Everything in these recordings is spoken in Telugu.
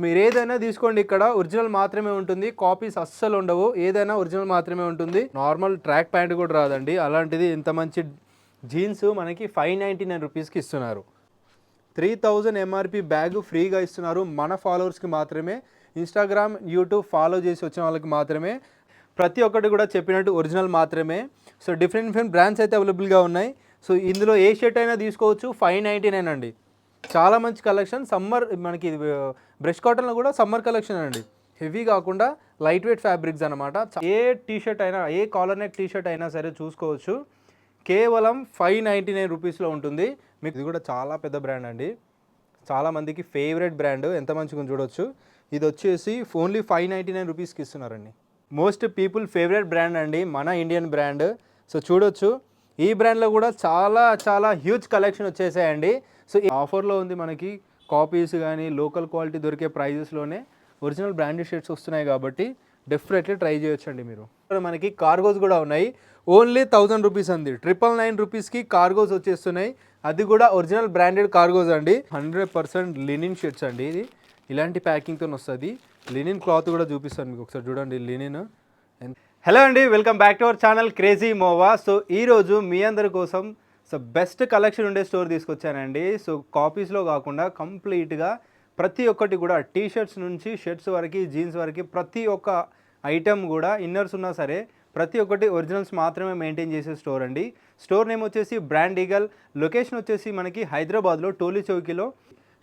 మీరు ఏదైనా తీసుకోండి, ఇక్కడ ఒరిజినల్ మాత్రమే ఉంటుంది, కాపీస్ అస్సలు ఉండవు, ఏదైనా ఒరిజినల్ మాత్రమే ఉంటుంది. నార్మల్ ట్రాక్ ప్యాంట్ కూడా రాదండి, అలాంటిది ఇంత మంచి జీన్స్ మనకి 599 రూపీస్కి ఇస్తున్నారు. 3000 ఎంఆర్పి బ్యాగ్ ఫ్రీగా ఇస్తున్నారు మన ఫాలోవర్స్కి మాత్రమే. ఇన్స్టాగ్రామ్, యూట్యూబ్ ఫాలో చేసి వచ్చిన వాళ్ళకి మాత్రమే. ప్రతి ఒక్కటి కూడా చెప్పినట్టు ఒరిజినల్ మాత్రమే. సో డిఫరెంట్ బ్రాండ్స్ అయితే అవైలబుల్గా ఉన్నాయి. సో ఇందులో ఏ షర్ట్ అయినా తీసుకోవచ్చు. 599 అండి, చాలా మంచి కలెక్షన్. సమ్మర్ మనకి బ్రష్ కాటన్లో కూడా సమ్మర్ కలెక్షన్ అండి, హెవీ కాకుండా లైట్ వెయిట్ ఫ్యాబ్రిక్స్ అనమాట. ఏ టీషర్ట్ అయినా, ఏ కాలర్ నెక్ టీషర్ట్ అయినా సరే చూసుకోవచ్చు. కేవలం 599 రూపీస్లో ఉంటుంది మీకు. ఇది కూడా చాలా పెద్ద బ్రాండ్ అండి, చాలామందికి ఫేవరెట్ బ్రాండ్. ఎంత మంచిగా చూడొచ్చు. ఇది వచ్చేసి ఓన్లీ 599 రూపీస్కి ఇస్తున్నారండి. మోస్ట్ పీపుల్ ఫేవరెట్ బ్రాండ్ అండి, మన ఇండియన్ బ్రాండ్. సో చూడొచ్చు, ఈ బ్రాండ్లో కూడా చాలా హ్యూజ్ కలెక్షన్ వచ్చేసాయండి. సో ఈ ఆఫర్లో ఉంది మనకి. కాపీస్ కానీ లోకల్ క్వాలిటీ దొరికే ప్రైజెస్లోనే ఒరిజినల్ బ్రాండెడ్ షర్ట్స్ వస్తున్నాయి కాబట్టి డెఫినెట్లీ ట్రై చేయొచ్చండి మీరు. మనకి కార్గోస్ కూడా ఉన్నాయి. ఓన్లీ 1000 రూపీస్ అండి, 999 రూపీస్కి కార్గోస్ వచ్చేస్తున్నాయి. అది కూడా ఒరిజినల్ బ్రాండెడ్ కార్గోస్ అండి. 100% లినిన్ షర్ట్స్ అండి. ఇది ఇలాంటి ప్యాకింగ్తో వస్తుంది. లినిన్ క్లాత్ కూడా చూపిస్తాను మీకు, ఒకసారి చూడండి లినిన్. హలో అండి, welcome back to our channel crazy మోవా. So ఈరోజు మీ అందరి కోసం బెస్ట్ కలెక్షన్ ఉండే స్టోర్ తీసుకొచ్చానండి. సో కాపీస్లో కాకుండా కంప్లీట్గా ప్రతి ఒక్కటి కూడా టీ షర్ట్స్ నుంచి షర్ట్స్ వరకు, జీన్స్ వరకు ప్రతి ఒక్క ఐటమ్ కూడా, ఇన్నర్స్ ఉన్నా సరే ప్రతి ఒక్కటి ఒరిజినల్స్ మాత్రమే మెయింటైన్ చేసే స్టోర్ అండి. స్టోర్ నేమ్ వచ్చేసి బ్రాండ్ ఈగల్. లొకేషన్ వచ్చేసి మనకి హైదరాబాద్లో టోలీ చౌకీలో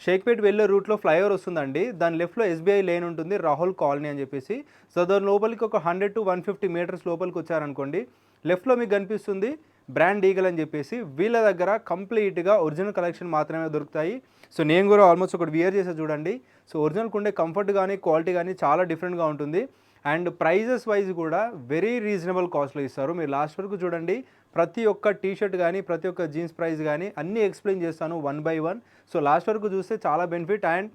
షేక్పేట్ వెళ్ళే రూట్లో ఫ్లైఓవర్ వస్తుందండి. దాని లెఫ్ట్లో ఎస్బీఐ లేన్ ఉంటుంది, రాహుల్ కాలనీ అని చెప్పేసి. సో దాని లోపలికి ఒక 100 to 150 మీటర్స్ లోపలికి వచ్చారనుకోండి, లెఫ్ట్లో మీకు కనిపిస్తుంది బ్రాండ్ ఈగల్ అని చెప్పేసి. వీళ్ళ దగ్గర కంప్లీట్గా ఒరిజినల్ కలెక్షన్ మాత్రమే దొరుకుతాయి. సో నేను కూడా ఆల్మోస్ట్ ఒకటి వియర్ చేసే చూడండి. సో ఒరిజినల్కి ఉండే కంఫర్ట్ కానీ క్వాలిటీ కానీ చాలా డిఫరెంట్గా ఉంటుంది. అండ్ ప్రైజెస్ వైజ్ కూడా వెరీ రీజనబుల్ కాస్ట్లో ఇస్తారు. మీరు లాస్ట్ వరకు చూడండి, ప్రతి ఒక్క టీ షర్ట్ కానీ ప్రతి ఒక్క జీన్స్ ప్రైస్ కానీ అన్నీ ఎక్స్ప్లెయిన్ చేస్తాను 1 by 1. సో లాస్ట్ వరకు చూస్తే చాలా బెనిఫిట్. అండ్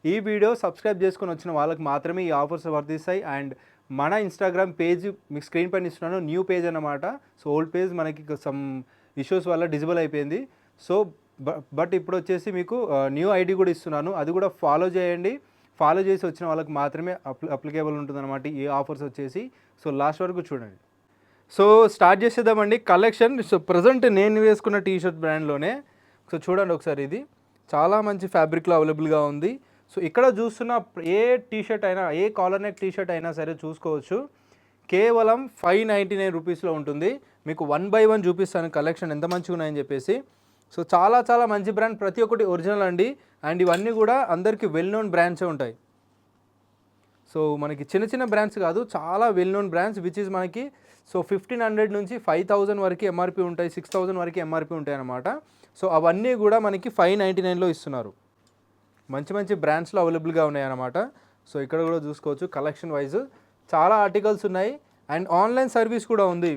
ఈ వీడియో సబ్స్క్రైబ్ చేసుకొని వచ్చిన వాళ్ళకి మాత్రమే ఈ ఆఫర్స్ వర్తిస్తాయి. అండ్ మన ఇన్స్టాగ్రామ్ పేజ్ మీకు స్క్రీన్ పైన ఇస్తున్నాను, న్యూ పేజ్ అన్నమాట. సో ఓల్డ్ పేజ్ మనకి సమ్ ఇష్యూస్ వల్ల డిజబుల్ అయిపోయింది. సో బట్ ఇప్పుడు వచ్చేసి మీకు న్యూ ఐడి కూడా ఇస్తున్నాను, అది కూడా ఫాలో చేయండి. ఫాలో చేసి వచ్చిన వాళ్ళకి మాత్రమే అప్లికేబుల్ ఉంటుందన్నమాట ఈ ఆఫర్స్ వచ్చేసి. సో లాస్ట్ వరకు చూడండి. సో స్టార్ట్ చేసేద్దామండి కలెక్షన్. సో ప్రజెంట్ నేను వేసుకున్న టీ షర్ట్ బ్రాండ్లోనే. సో చూడండి ఒకసారి, ఇది చాలా మంచి ఫ్యాబ్రిక్లో అవైలబుల్గా ఉంది. సో ఇక్కడ చూస్తున్న ఏ టీ షర్ట్ అయినా, ఏ కాలర్ నెక్ టీ షర్ట్ అయినా సరే చూసుకోవచ్చు. కేవలం 599 రూపీస్లో ఉంటుంది. మీకు 1 by 1 చూపిస్తాను కలెక్షన్ ఎంత మంచిగా ఉన్నాయని చెప్పేసి. సో చాలా మంచి బ్రాండ్, ప్రతి ఒక్కటి ఒరిజినల్ అండి. అండ్ ఇవన్నీ కూడా అందరికీ వెల్ నోన్ బ్రాండ్సే ఉంటాయి. సో మనకి చిన్న బ్రాండ్స్ కాదు, చాలా well known brands which is మనకి సో 1500 నుంచి 5000 వరకు ఎంఆర్పి ఉంటాయి, 6000 వరకు ఎంఆర్పి ఉంటాయి అన్నమాట. సో అవన్నీ కూడా మనకి 599లో ఇస్తున్నారు. మంచి బ్రాండ్స్లో అవైలబుల్గా ఉన్నాయి అన్నమాట. సో ఇక్కడ కూడా చూసుకోవచ్చు కలెక్షన్ వైజ్ చాలా ఆర్టికల్స్ ఉన్నాయి. అండ్ ఆన్లైన్ సర్వీస్ కూడా ఉంది.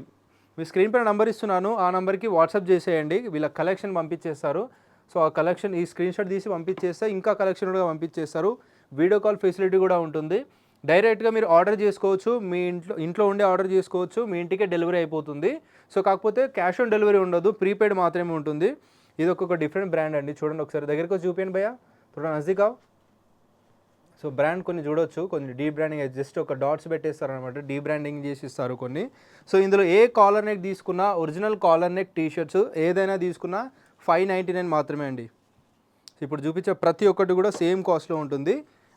మీ స్క్రీన్ పైన నెంబర్ ఇస్తున్నాను, ఆ నెంబర్కి వాట్సాప్ చేసేయండి, వీళ్ళ కలెక్షన్ పంపించేస్తారు. సో ఆ కలెక్షన్ ఈ స్క్రీన్ షాట్ తీసి పంపించేస్తే ఇంకా కలెక్షన్ కూడా పంపించేస్తారు. వీడియో కాల్ ఫెసిలిటీ కూడా ఉంటుంది. డైరెక్ట్గా మీరు ఆర్డర్ చేసుకోవచ్చు, మీ ఇంట్లో ఉండే ఆర్డర్ చేసుకోవచ్చు, మీ ఇంటికే డెలివరీ అయిపోతుంది. సో కాకపోతే క్యాష్ ఆన్ డెలివరీ ఉండదు, ప్రీపెయిడ్ మాత్రమే ఉంటుంది. ఇది ఒక్కొక్క డిఫరెంట్ బ్రాండ్ అండి. చూడండి ఒకసారి దగ్గరికి వచ్చి చూపించండి భయ్యా, థోడా నజదీక్ ఆవ్. సో బ్రాండ్ కొన్ని చూడొచ్చు, కొన్ని డీ బ్రాండింగ్, జస్ట్ ఒక డాట్స్ పెట్టేస్తారు అనమాట, డీ బ్రాండింగ్ చేసి ఇస్తారు కొన్ని. సో ఇందులో ఏ కాలర్ నెక్ తీసుకున్నా, original collar neck T shirts ఏదైనా తీసుకున్నా 599 మాత్రమే అండి. ఇప్పుడు చూపించే ప్రతి ఒక్కటి కూడా సేమ్ కాస్ట్లో ఉంటుంది.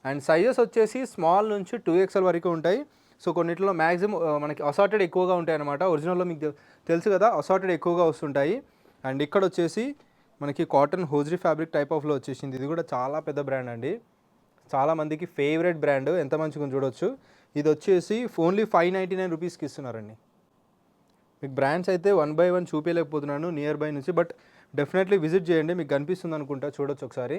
అండ్ సైజెస్ వచ్చేసి స్మాల్ నుంచి 2XL వరకు ఉంటాయి. సో కొన్నిట్లో మ్యాక్సిమం మనకి అసార్టెడ్ ఎక్కువగా ఉంటాయి అనమాట. ఒరిజినల్లో మీకు తెలుసు కదా, అసార్టెడ్ ఎక్కువగా వస్తుంటాయి. అండ్ ఇక్కడ వచ్చేసి మనకి కాటన్ హోజ్రీ ఫ్యాబ్రిక్ టైప్ ఆఫ్లో వచ్చేసింది. ఇది కూడా చాలా పెద్ద బ్రాండ్ అండి, చాలామందికి ఫేవరెట్ బ్రాండ్. ఎంత మంచిగా చూడొచ్చు. ఇది వచ్చేసి ఓన్లీ 599 రూపీస్కి ఇస్తున్నారండి. మీకు బ్రాండ్స్ అయితే 1 by 1 చూపించలేకపోతున్నాను నియర్ బై నుంచి, బట్ డెఫినెట్లీ విజిట్ చేయండి, మీకు కనిపిస్తుంది అనుకుంటా, చూడొచ్చు ఒకసారి.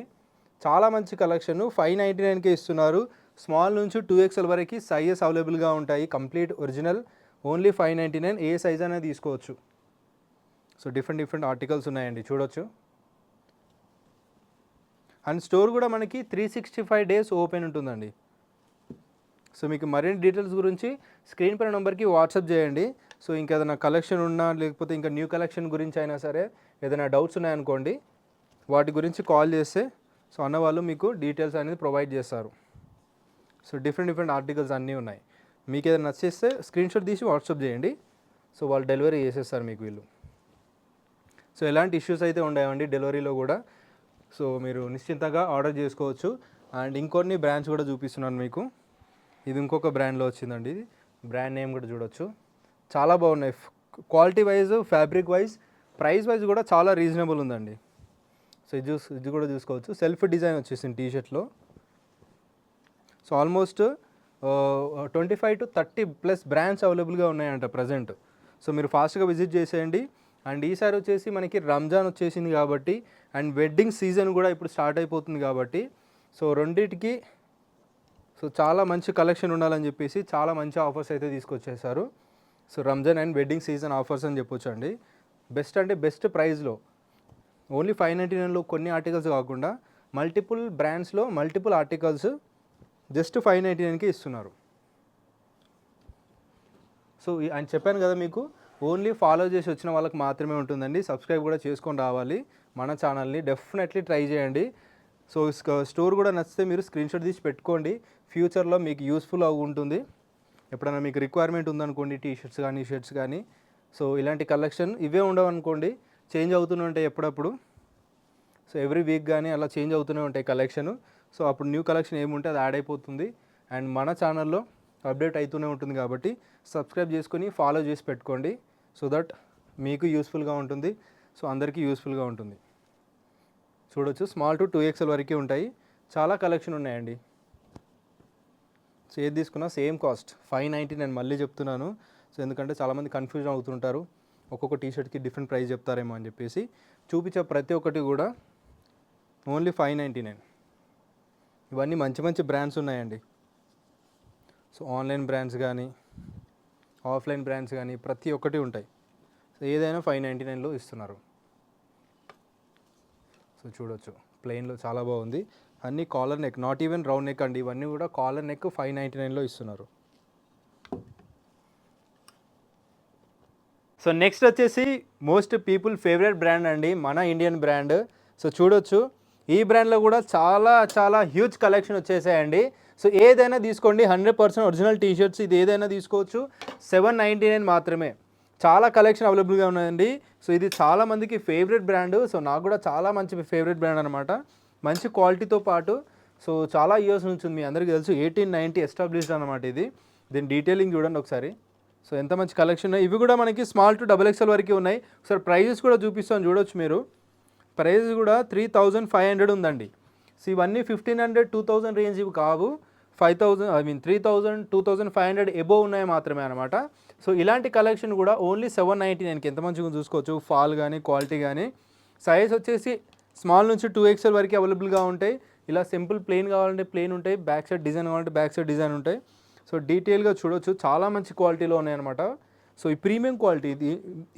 చాలా మంచి కలెక్షన్ 599కే ఇస్తున్నారు. స్మాల్ నుంచి 2XL వరకు సైజెస్ అవైలబుల్గా ఉంటాయి, కంప్లీట్ ఒరిజినల్. ఓన్లీ 599, ఏ సైజ్ అనేది తీసుకోవచ్చు. సో డిఫరెంట్ ఆర్టికల్స్ ఉన్నాయండి, చూడొచ్చు. అండ్ స్టోర్ కూడా మనకి 365 days ఓపెన్ ఉంటుందండి. సో మీకు మరిన్ని డీటెయిల్స్ గురించి స్క్రీన్ పైన నెంబర్కి వాట్సాప్ చేయండి. సో ఇంకేదైనా కలెక్షన్ ఉన్నా, లేకపోతే ఇంకా న్యూ కలెక్షన్ గురించి అయినా సరే ఏదైనా డౌట్స్ ఉన్నాయనుకోండి, వాటి గురించి కాల్ చేస్తే సో అన్న వాళ్ళు మీకు డీటెయిల్స్ అనేది ప్రొవైడ్ చేస్తారు. సో డిఫరెంట్ ఆర్టికల్స్ అన్నీ ఉన్నాయి. మీకు ఏదైనా నచ్చేస్తే స్క్రీన్షాట్ తీసి వాట్సాప్ చేయండి. సో వాళ్ళు డెలివరీ చేసేస్తారు మీకు వీళ్ళు. సో ఎలాంటి ఇష్యూస్ అయితే ఉండవండి డెలివరీలో కూడా. సో మీరు నిశ్చింతగా ఆర్డర్ చేసుకోవచ్చు. అండ్ ఇంకొన్ని బ్రాండ్స్ కూడా చూపిస్తున్నాను మీకు. ఇది ఇంకొక బ్రాండ్లో వచ్చిందండి. ఇది బ్రాండ్ నేమ్ కూడా చూడొచ్చు. చాలా బాగున్నాయి. Quality wise, fabric wise, price wise కూడా చాలా రీజనబుల్ ఉందండి. సో ఇది కూడా చూసుకోవచ్చు. సెల్ఫ్ డిజైన్ వచ్చేసింది టీషర్ట్లో. సో ఆల్మోస్ట్ 25 to 30+ బ్రాండ్స్ అవైలబుల్గా ఉన్నాయంట ప్రజెంట్. సో మీరు ఫాస్ట్గా విజిట్ చేసేయండి. అండ్ ఈసారి వచ్చేసి మనకి రంజాన్ వచ్చేసింది కాబట్టి, అండ్ వెడ్డింగ్ సీజన్ కూడా ఇప్పుడు స్టార్ట్ అయిపోతుంది కాబట్టి, సో రెండింటికి సో చాలా మంచి కలెక్షన్ ఉండాలని చెప్పేసి చాలా మంచి ఆఫర్స్ అయితే తీసుకొచ్చేసారు. So Ramzan and wedding season offers అని చెప్పొచ్చు అండి. బెస్ట్ అంటే బెస్ట్ ప్రైస్లో, ఓన్లీ 599లో కొన్ని ఆర్టికల్స్ కాకుండా మల్టిపుల్ బ్రాండ్స్లో మల్టిపుల్ ఆర్టికల్స్ జస్ట్ 599కి ఇస్తున్నారు. సో అని చెప్పాను కదా మీకు, ఓన్లీ ఫాలో చేసి వచ్చిన వాళ్ళకి మాత్రమే ఉంటుందండి. సబ్స్క్రైబ్ కూడా చేసుకొని రావాలి మన ఛానల్ని. డెఫినెట్లీ ట్రై చేయండి. సో స్టోర్ కూడా నచ్చితే మీరు స్క్రీన్షాట్ తీసి పెట్టుకోండి. ఫ్యూచర్లో మీకు యూస్ఫుల్ ఉంటుంది. ఎప్పుడైనా మీకు రిక్వైర్మెంట్ ఉందనుకోండి, టీషర్ట్స్ కానీ షర్ట్స్ కానీ, సో ఇలాంటి కలెక్షన్ ఇవే ఉండవు అనుకోండి, చేంజ్ అవుతూనే ఉంటాయి ఎప్పుడప్పుడు. సో ఎవ్రీ వీక్ కానీ అలా చేంజ్ అవుతూనే ఉంటాయి కలెక్షన్. సో అప్పుడు న్యూ కలెక్షన్ ఏముంటే అది యాడ్ అయిపోతుంది. అండ్ మన ఛానల్లో అప్డేట్ అవుతూనే ఉంటుంది కాబట్టి సబ్స్క్రైబ్ చేసుకొని ఫాలో చేసి పెట్టుకోండి. సో దట్ మీకు యూస్ఫుల్గా ఉంటుంది. సో అందరికీ యూస్ఫుల్గా ఉంటుంది. చూడొచ్చు, స్మాల్ టు 2XL వరకే ఉంటాయి. చాలా కలెక్షన్ ఉన్నాయండి. సో ఏది తీసుకున్నా సేమ్ కాస్ట్ 599. మళ్ళీ చెప్తున్నాను. సో ఎందుకంటే చాలామంది కన్ఫ్యూజన్ అవుతుంటారు, ఒక్కొక్క టీషర్ట్కి డిఫరెంట్ ప్రైస్ చెప్తారేమో అని చెప్పేసి. చూపించే ప్రతి ఒక్కటి కూడా ఓన్లీ 599. ఇవన్నీ మంచి మంచి బ్రాండ్స్ ఉన్నాయండి. సో ఆన్లైన్ బ్రాండ్స్ కానీ ఆఫ్లైన్ బ్రాండ్స్ కానీ ప్రతి ఒక్కటి ఉంటాయి. సో ఏదైనా 599లో ఇస్తున్నారు. సో చూడొచ్చు, ప్లెయిన్లో చాలా బాగుంది. అన్నీ collar neck, not even round neck అండి. ఇవన్నీ కూడా కాలర్ నెక్ 599లో ఇస్తున్నారు. సో నెక్స్ట్ వచ్చేసి మోస్ట్ పీపుల్ ఫేవరెట్ బ్రాండ్ అండి, మన ఇండియన్ బ్రాండ్. సో చూడొచ్చు, ఈ బ్రాండ్లో కూడా చాలా హ్యూజ్ కలెక్షన్ వచ్చేసాయండి. సో ఏదైనా తీసుకోండి, 100% ఒరిజినల్ టీషర్ట్స్. ఇది ఏదైనా తీసుకోవచ్చు. 799 మాత్రమే. చాలా కలెక్షన్ అవైలబుల్గా ఉన్నాయండి. సో ఇది చాలామందికి ఫేవరెట్ బ్రాండ్. సో నాకు కూడా చాలా మంచి ఫేవరెట్ బ్రాండ్ అనమాట. మంచి క్వాలిటీతో పాటు సో చాలా ఇయర్స్ నుంచి మీ అందరికీ తెలుసు, 1890 ఎస్టాబ్లిష్డ్ అనమాట ఇది. దీని డీటెయిలింగ్ చూడండి ఒకసారి. సో ఎంత మంచి కలెక్షన్ ఉన్నాయి. ఇవి కూడా మనకి స్మాల్ టు XXL వరకు ఉన్నాయి. ఒకసారి ప్రైజెస్ కూడా చూపిస్తాను, చూడొచ్చు మీరు. ప్రైస్ కూడా 3500 ఉందండి. సో ఇవన్నీ 1500, 2000 రేంజ్ ఇవి కావు. 5000, 3000, 2500 ఎబోవ్ ఉన్నాయి మాత్రమే అనమాట. సో ఇలాంటి కలెక్షన్ కూడా ఓన్లీ 799కి ఎంత మంచిగా చూసుకోవచ్చు. ఫాల్ కానీ క్వాలిటీ కానీ. సైజ్ వచ్చేసి స్మాల్ నుంచి 2XL వరకు అవైలబుల్గా ఉంటాయి. ఇలా సింపుల్ ప్లెయిన్ కావాలంటే ప్లెయిన్ ఉంటాయి, బ్యాక్ సైడ్ డిజైన్ కావాలంటే బ్యాక్ సైడ్ డిజైన్ ఉంటాయి. సో డీటెయిల్గా చూడొచ్చు, చాలా మంచి క్వాలిటీలో ఉన్నాయన్నమాట. సో ఈ ప్రీమియం క్వాలిటీ,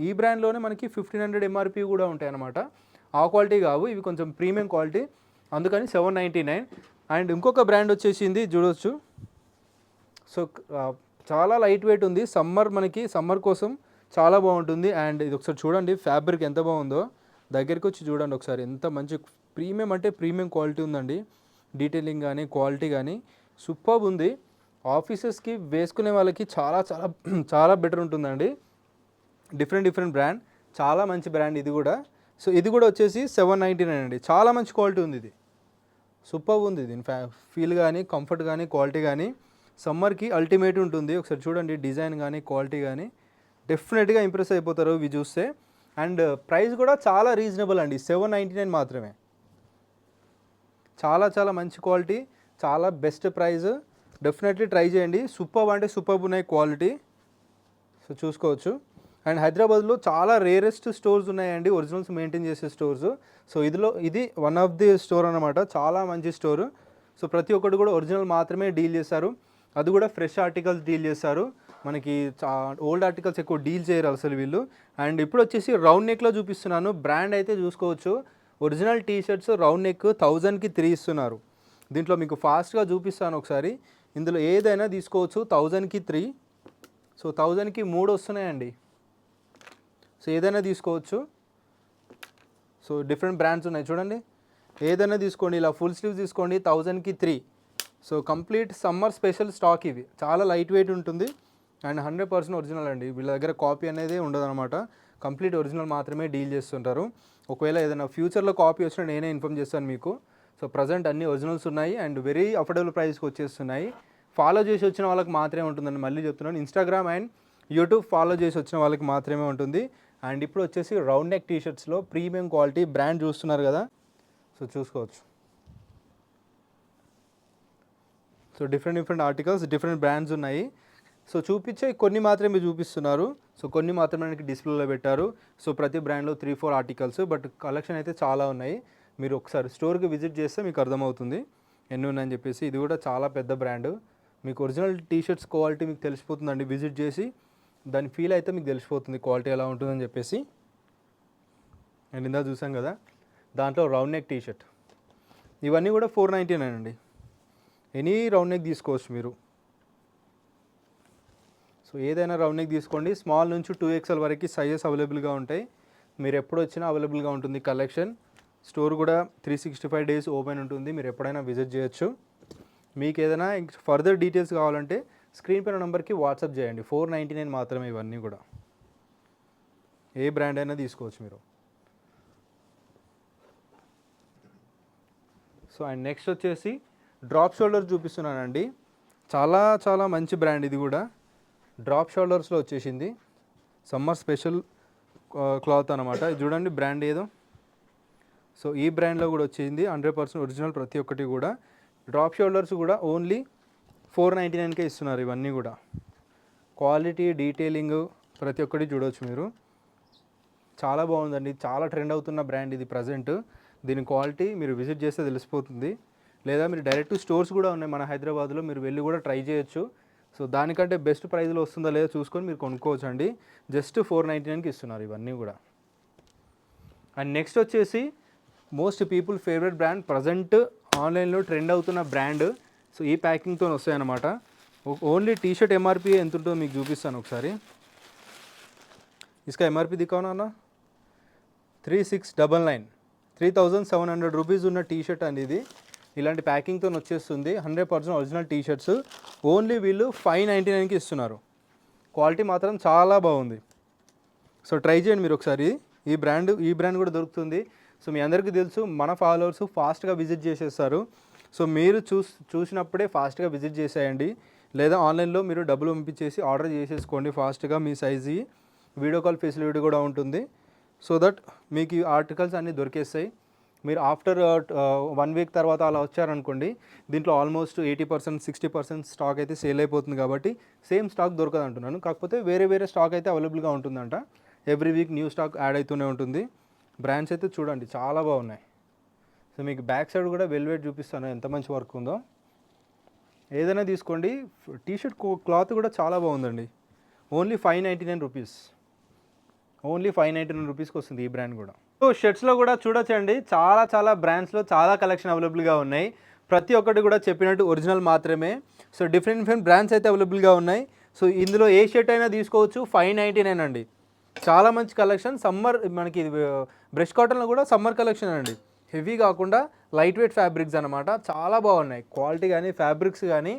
ఈ బ్రాండ్లోనే మనకి 1500 MRP కూడా ఉంటాయి అన్నమాట. ఆ క్వాలిటీ కావు, ఇవి కొంచెం ప్రీమియం క్వాలిటీ, అందుకని 799. అండ్ ఇంకొక బ్రాండ్ వచ్చేసింది చూడొచ్చు. సో చాలా లైట్ వెయిట్ ఉంది. మనకి సమ్మర్ కోసం చాలా బాగుంటుంది. అండ్ ఇది ఒకసారి చూడండి, ఫ్యాబ్రిక్ ఎంత బాగుందో. దగ్గరికి వచ్చి చూడండి ఒకసారి, ఎంత మంచి ప్రీమియం అంటే ప్రీమియం క్వాలిటీ ఉందండి. డీటెయిలింగ్ కానీ క్వాలిటీ కానీ సూపర్బ్ ఉంది. ఆఫీసెస్కి వేసుకునే వాళ్ళకి చాలా బెటర్ ఉంటుందండి. డిఫరెంట్ బ్రాండ్, చాలా మంచి బ్రాండ్ ఇది కూడా. సో ఇది కూడా వచ్చేసి 799 అండి. చాలా మంచి క్వాలిటీ ఉంది, ఇది సూపర్బ్ ఉంది. దీని ఫీల్ కానీ కంఫర్ట్ కానీ క్వాలిటీ కానీ సమ్మర్కి అల్టిమేట్ ఉంటుంది. ఒకసారి చూడండి, డిజైన్ కానీ క్వాలిటీ కానీ డెఫినెట్గా ఇంప్రెస్ అయిపోతారు ఇవి చూస్తే. అండ్ ప్రైస్ కూడా చాలా రీజనబుల్ అండి, 799 మాత్రమే. చాలా మంచి క్వాలిటీ, చాలా బెస్ట్ ప్రైస్. డెఫినెట్లీ ట్రై చేయండి. సూపర్బ్ అంటే సూపర్బ్ ఉన్నాయి క్వాలిటీ. సో చూసుకోవచ్చు. అండ్ హైదరాబాద్లో చాలా రేరెస్ట్ స్టోర్స్ ఉన్నాయండి, ఒరిజినల్స్ మెయింటైన్ చేసే స్టోర్స్. సో ఇది వన్ ఆఫ్ ది స్టోర్ అనమాట, చాలా మంచి స్టోరు. సో ప్రతి ఒక్కటి కూడా ఒరిజినల్ మాత్రమే డీల్ చేస్తారు, అది కూడా ఫ్రెష్ ఆర్టికల్స్ డీల్ చేస్తారు. మనకి ఓల్డ్ ఆర్టికల్స్ ఎక్కువ డీల్ చేయరు అసలు వీళ్ళు. అండ్ ఇప్పుడు వచ్చేసి రౌండ్ నెక్లో చూపిస్తున్నాను. బ్రాండ్ అయితే చూసుకోవచ్చు, ఒరిజినల్ టీషర్ట్స్ రౌండ్ నెక్ 1000కి 3 ఇస్తున్నారు. దీంట్లో మీకు ఫాస్ట్గా చూపిస్తాను ఒకసారి. ఇందులో ఏదైనా తీసుకోవచ్చు, 1000కి 3. సో 1000కి 3 వస్తున్నాయండి. సో ఏదైనా తీసుకోవచ్చు. సో డిఫరెంట్ బ్రాండ్స్ ఉన్నాయి చూడండి, ఏదైనా తీసుకోండి. ఇలా ఫుల్ స్లీవ్స్ తీసుకోండి, 1000కి 3. So complete summer special stock ఇవి, చాలా లైట్ వెయిట్ ఉంటుంది అండ్ 100% ఒరిజినల్ అండి. వీళ్ళ దగ్గర కాపీ అనేది ఉండదన్నమాట, కంప్లీట్ ఒరిజినల్ మాత్రమే డీల్ చేస్తుంటారు. ఒకవేళ ఏదైనా ఫ్యూచర్లో కాపీ వచ్చినా నేనే ఇన్ఫామ్ చేస్తాను మీకు. సో ప్రజెంట్ అన్ని ఒరిజినల్స్ ఉన్నాయి అండ్ వెరీ అఫోర్డబుల్ ప్రైస్కి వచ్చేస్తున్నాయి. ఫాలో చేసి వచ్చిన వాళ్ళకి మాత్రమే ఉంటుందండి, మళ్ళీ చెప్తున్నాను. ఇన్స్టాగ్రామ్ అండ్ యూట్యూబ్ ఫాలో చేసి వచ్చిన వాళ్ళకి మాత్రమే ఉంటుంది. అండ్ ఇప్పుడు వచ్చేసి రౌండ్ నెక్ టీషర్ట్స్లో ప్రీమియం క్వాలిటీ బ్రాండ్ చూస్తున్నారు కదా, సో చూసుకోవచ్చు. So different articles, different brands ఉన్నాయి. సో చూపించే కొన్ని మాత్రమే చూపిస్తున్నారు, సో కొన్ని మాత్రమే మనకి డిస్ప్లేలో పెట్టారు. సో ప్రతి బ్రాండ్లో 3-4 ఆర్టికల్స్, బట్ కలెక్షన్ అయితే చాలా ఉన్నాయి. మీరు ఒకసారి స్టోర్కి విజిట్ చేస్తే మీకు అర్థమవుతుంది ఎన్ని ఉన్నాయని చెప్పేసి. ఇది కూడా చాలా పెద్ద బ్రాండ్, మీకు ఒరిజినల్ టీషర్ట్స్ క్వాలిటీ మీకు తెలిసిపోతుందండి. విజిట్ చేసి దాని ఫీల్ అయితే మీకు తెలిసిపోతుంది క్వాలిటీ ఎలా ఉంటుందని చెప్పేసి. అండ్ ఇందా చూసాం కదా, దాంట్లో రౌండ్ నెక్ టీషర్ట్, ఇవన్నీ కూడా 499 అండి. ఎనీ రౌండ్ నెక్ తీసుకోవచ్చు మీరు. సో ఏదైనా రౌండ్ నెక్ తీసుకోండి, స్మాల్ నుంచి 2XL వరకు సైజెస్ అవైలబుల్గా ఉంటాయి. మీరు ఎప్పుడు వచ్చినా అవైలబుల్గా ఉంటుంది కలెక్షన్. స్టోర్ కూడా 365 days ఓపెన్ ఉంటుంది, మీరు ఎప్పుడైనా విజిట్ చేయొచ్చు. మీకు ఏదైనా ఫర్దర్ డీటెయిల్స్ కావాలంటే స్క్రీన్ పైన నెంబర్కి వాట్సాప్ చేయండి. 499 మాత్రమే ఇవన్నీ కూడా, ఏ బ్రాండ్ అయినా తీసుకోవచ్చు మీరు. సో అండ్ నెక్స్ట్ వచ్చేసి డ్రాప్ షోల్డర్ చూపిస్తున్నానండి. చాలా చాలా మంచి బ్రాండ్ ఇది కూడా. డ్రాప్ షోల్డర్స్లో వచ్చేసింది, సమ్మర్ స్పెషల్ క్లాత్ అనమాట. ఇది చూడండి బ్రాండ్ ఏదో. సో ఈ బ్రాండ్లో కూడా వచ్చింది 100% ఒరిజినల్ ప్రతి ఒక్కటి కూడా. డ్రాప్ షోల్డర్స్ కూడా ఓన్లీ 499కే ఇస్తున్నారు ఇవన్నీ కూడా. క్వాలిటీ, డీటెయిలింగ్ ప్రతి ఒక్కటి చూడవచ్చు మీరు. చాలా బాగుందండి, చాలా ట్రెండ్ అవుతున్న బ్రాండ్ ఇది ప్రజెంట్. దీని క్వాలిటీ మీరు విజిట్ చేస్తే తెలిసిపోతుంది. లేదా మీరు డైరెక్ట్ స్టోర్స్ కూడా ఉన్నాయి మన హైదరాబాద్లో, మీరు వెళ్ళి కూడా ట్రై చేయొచ్చు. సో దానికంటే బెస్ట్ ప్రైస్లో వస్తుందో లేదో చూసుకొని మీరు కొనుక్కోవచ్చు అండి. జస్ట్ 499కి ఇస్తున్నారు ఇవన్నీ కూడా. అండ్ నెక్స్ట్ వచ్చేసి most people favourite brand, present ఆన్లైన్లో ట్రెండ్ అవుతున్న బ్రాండ్. సో ఈ ప్యాకింగ్తో వస్తాయన్నమాట. ఓన్లీ టీషర్ట్ ఎంఆర్పీ ఎంత ఉంటుందో మీకు చూపిస్తాను ఒకసారి. ఇసుక ఎంఆర్పీ దిక్కావునా అన్న 3699, 3700 రూపీస్ ఉన్న టీషర్ట్ అండి ఇది. ఇలాంటి ప్యాకింగ్తో వచ్చేస్తుంది, 100% ఒరిజినల్ టీషర్ట్స్. ఓన్లీ వీళ్ళు 599కి ఇస్తున్నారు. క్వాలిటీ మాత్రం చాలా బాగుంది. సో ట్రై చేయండి మీరు ఒకసారి. ఈ బ్రాండ్ కూడా దొరుకుతుంది. సో మీ అందరికీ తెలుసు, మన ఫాలోవర్స్ ఫాస్ట్గా విజిట్ చేసేస్తారు. సో మీరు చూసినప్పుడే ఫాస్ట్గా విజిట్ చేసేయండి. లేదా ఆన్లైన్లో మీరు డబ్బులు పంపించేసి ఆర్డర్ చేసేసుకోండి ఫాస్ట్గా. మీ సైజు వీడియో కాల్ ఫెసిలిటీ కూడా ఉంటుంది. సో దట్ మీకు ఈ ఆర్టికల్స్ అన్నీ దొరికేస్తాయి. మీరు ఆఫ్టర్ 1 week తర్వాత అలా వచ్చారనుకోండి, దీంట్లో ఆల్మోస్ట్ 80%, 60% స్టాక్ అయితే సేల్ అయిపోతుంది. కాబట్టి సేమ్ స్టాక్ దొరకదు అంటున్నాను, కాకపోతే వేరే స్టాక్ అయితే అవైలబుల్గా ఉంటుందంట. Every week new stock add అవుతూనే ఉంటుంది. బ్రాండ్స్ అయితే చూడండి చాలా బాగున్నాయి. సో మీకు బ్యాక్ సైడ్ కూడా వెల్వెట్ చూపిస్తాను ఎంత మంచి వర్క్ ఉందో. ఏదైనా తీసుకోండి. టీషర్ట్ క్లాత్ కూడా చాలా బాగుందండి. ఓన్లీ 599 రూపీస్, ఓన్లీ 599 రూపీస్కి వస్తుంది ఈ బ్రాండ్ కూడా. సో షర్ట్స్లో కూడా చూడొచ్చండి, చాలా బ్రాండ్స్లో చాలా కలెక్షన్ అవైలబుల్గా ఉన్నాయి. ప్రతి ఒక్కటి కూడా చెప్పినట్టు ఒరిజినల్ మాత్రమే. సో డిఫరెంట్ బ్రాండ్స్ అయితే అవైలబుల్గా ఉన్నాయి. సో ఇందులో ఏ షర్ట్ అయినా తీసుకోవచ్చు. 599 అండి, చాలా మంచి కలెక్షన్. సమ్మర్ మనకి బ్రష్ కాటన్లో కూడా సమ్మర్ కలెక్షన్ అండి. హెవీ కాకుండా లైట్ వెయిట్ ఫ్యాబ్రిక్స్ అనమాట. చాలా బాగున్నాయి, క్వాలిటీ కానీ ఫ్యాబ్రిక్స్ కానీ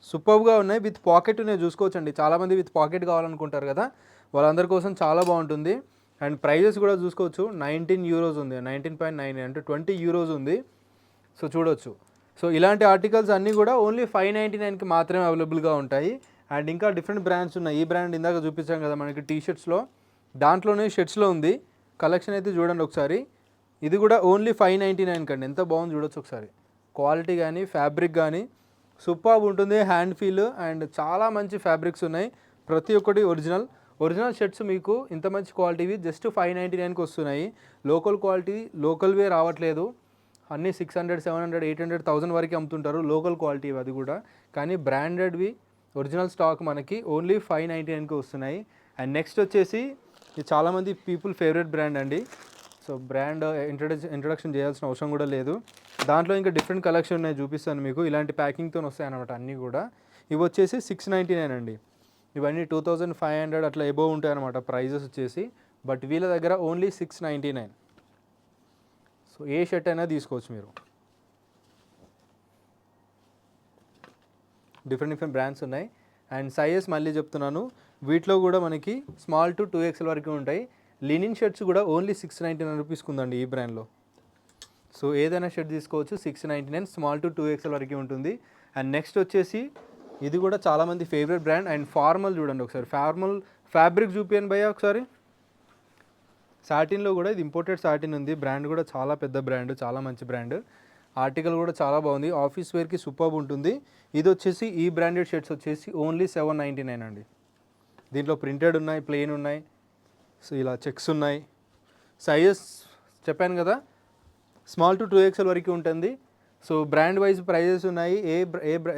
సూపర్గా ఉన్నాయి. విత్ పాకెట్ ఉన్నాయి, చూసుకోవచ్చండి. చాలామంది విత్ పాకెట్ కావాలనుకుంటారు కదా, వాళ్ళందరి కోసం చాలా బాగుంటుంది. అండ్ ప్రైజెస్ కూడా చూసుకోవచ్చు. 19 euros ఉంది, 19.9 అంటే 20 euros ఉంది. సో చూడొచ్చు. సో ఇలాంటి ఆర్టికల్స్ అన్నీ కూడా ఓన్లీ 599కి మాత్రమే అవైలబుల్గా ఉంటాయి. అండ్ ఇంకా డిఫరెంట్ బ్రాండ్స్ ఉన్నాయి. ఈ బ్రాండ్ ఇందాక చూపించాం కదా మనకి టీషర్ట్స్లో, దాంట్లోనే షర్ట్స్లో ఉంది. కలెక్షన్ అయితే చూడండి ఒకసారి. ఇది కూడా ఓన్లీ 599 కండి. ఎంత బాగుంది చూడొచ్చు ఒకసారి. క్వాలిటీ కానీ ఫ్యాబ్రిక్ కానీ సూపర్ ఉంటుంది. హ్యాండ్ ఫీల్ అండ్ చాలా మంచి ఫ్యాబ్రిక్స్ ఉన్నాయి. ప్రతి ఒక్కటి ఒరిజినల్ షర్ట్స్ మీకు ఇంత మంచి క్వాలిటీవి జస్ట్ 599కి వస్తున్నాయి. లోకల్ క్వాలిటీ, లోకల్వే రావట్లేదు. అన్నీ 600, 700, 800, 1000 వరకు అమ్ముతుంటారు లోకల్ క్వాలిటీ అది కూడా. కానీ బ్రాండెడ్వి ఒరిజినల్ స్టాక్ మనకి ఓన్లీ 599కి వస్తున్నాయి. అండ్ నెక్స్ట్ వచ్చేసి ఇది చాలామంది పీపుల్ ఫేవరెట్ బ్రాండ్ అండి. సో బ్రాండ్ ఇంట్రడక్షన్ చేయాల్సిన అవసరం కూడా లేదు. దాంట్లో ఇంకా డిఫరెంట్ కలెక్షన్ ఉన్నాయి, చూపిస్తాను మీకు. ఇలాంటి ప్యాకింగ్తో వస్తాయి అన్నమాట అన్నీ కూడా. ఇవి వచ్చేసి 699 అండి. ఇవన్నీ 2500 అట్లా ఎబోవ్ ఉంటాయి అన్నమాట ప్రైజెస్ వచ్చేసి. బట్ వీళ్ళ దగ్గర ఓన్లీ 699. సో ఏ షర్ట్ అయినా తీసుకోవచ్చు మీరు. డిఫరెంట్ బ్రాండ్స్ ఉన్నాయి. అండ్ సైజెస్ మళ్ళీ చెప్తున్నాను, వీటిలో కూడా మనకి స్మాల్ టు 2XL వరకు ఉంటాయి. లినిన్ షర్ట్స్ కూడా ఓన్లీ 699 రూపీస్కి ఉందండి ఈ బ్రాండ్లో. సో ఏదైనా షర్ట్ తీసుకోవచ్చు, 699, స్మాల్ టు 2XL వరకు ఉంటుంది. అండ్ నెక్స్ట్ వచ్చేసి ఇది కూడా చాలామంది ఫేవరెట్ బ్రాండ్. అండ్ ఫార్మల్ చూడండి ఒకసారి, ఫార్మల్ ఫ్యాబ్రిక్ చూపించండి భయ్యా ఒకసారి. సాటిన్లో కూడా ఇది ఇంపోర్టెడ్ సాటిన్ ఉంది. బ్రాండ్ కూడా చాలా పెద్ద బ్రాండ్, చాలా మంచి బ్రాండ్. ఆర్టికల్ కూడా చాలా బాగుంది, ఆఫీస్ వేర్కి సూపర్బ్ ఉంటుంది. ఇది వచ్చేసి ఈ బ్రాండెడ్ షర్ట్స్ వచ్చేసి ఓన్లీ 799 అండి. దీంట్లో ప్రింటెడ్ ఉన్నాయి, ప్లెయిన్ ఉన్నాయి, సో ఇలా చెక్స్ ఉన్నాయి. సైజెస్ చెప్పాను కదా, స్మాల్ టు 2XL వరకు ఉంటుంది. సో బ్రాండ్ వైజ్ ప్రైజెస్ ఉన్నాయి,